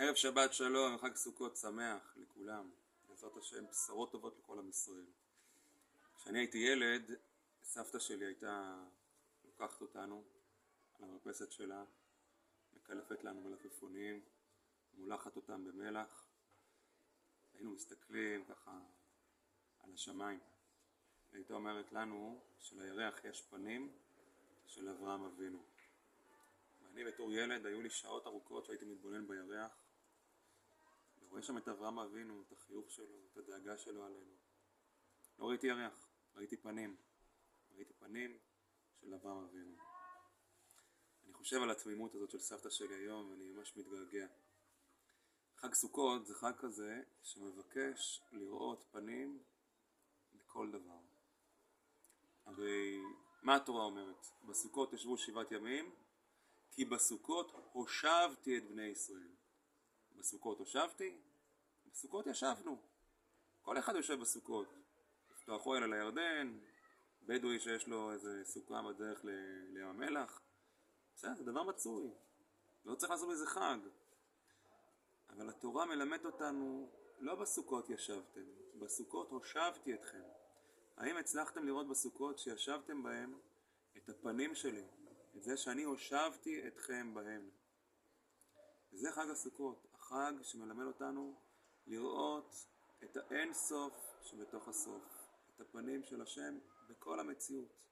ערב שבת שלום וחג סוכות שמח לכולם. בעזרת השם בשורות טובות לכל עם ישראל. כשאני הייתי ילד, סבתא שלי הייתה לוקחת אותנו על המרפסת שלה, מקלפת לנו מלפפונים, מולחת אותם במלח. היינו מסתכלים ככה על השמיים. הייתה אומרת לנו שלירח יש פנים של אברהם אבינו. ואני בתור ילד היו לי שעות ארוכות שהייתי מתבונן בירח, ורואה שם את אברהם אבינו, את החיוך שלו, את הדאגה שלו עלינו. לא ראיתי ירח, ראיתי פנים. ראיתי פנים של אברהם אבינו. אני חושב על התמימות הזאת של סבתא שלי היום ואני ממש מתגעגע. חג סוכות זה חג כזה שמבקש לראות פנים בכל דבר. הרי מה התורה אומרת? בסוכות ישבו 7 ימים, כי בסוכות הושבתי את בני ישראל. בסוכות הושבתי, בסוכות ישבנו. כל אחד יושב בסוכות. לפתוח אוהל על הירדן, בדואי שיש לו איזה סוכה בדרך לים המלח. בסדר, זה דבר מצוי. לא צריך לעשות איזה חג. אבל התורה מלמד אותנו, לא בסוכות ישבתם, בסוכות הושבתי אתכם. האם הצלחתם לראות בסוכות שישבתם בהם את הפנים שלי, את זה שאני הושבתי אתכם בהם? וזה חג הסוכות, החג שמלמד אותנו לראות את האין סוף שבתוך הסוף, את הפנים של השם בכל המציאות,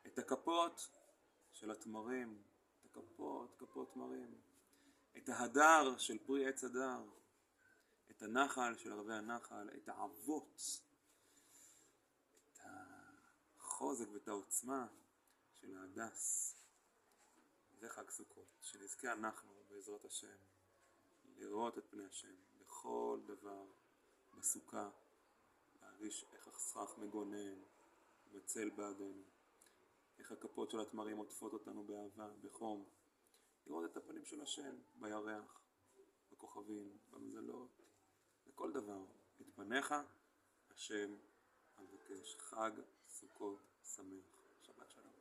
את הכפות של התמרים, את הכפות, כפות תמרים, את ההדר של פרי עץ הדר, את הנחל של ערבי הנחל, את העבות, את החוזק ואת העוצמה של ההדס. זה חג סוכות, שנזכה אנחנו בעזרת השם לראות את פני השם בכל דבר בסוכה, להרגיש איך הסכך מגונן וצל בעדנו, איך הכפות של התמרים עוטפות אותנו באהבה, בחום, לראות את הפנים של השם בירח, בכוכבים, במזלות, בכל דבר. את פניך השם אבקש. חג סוכות שמח. שבת שלום.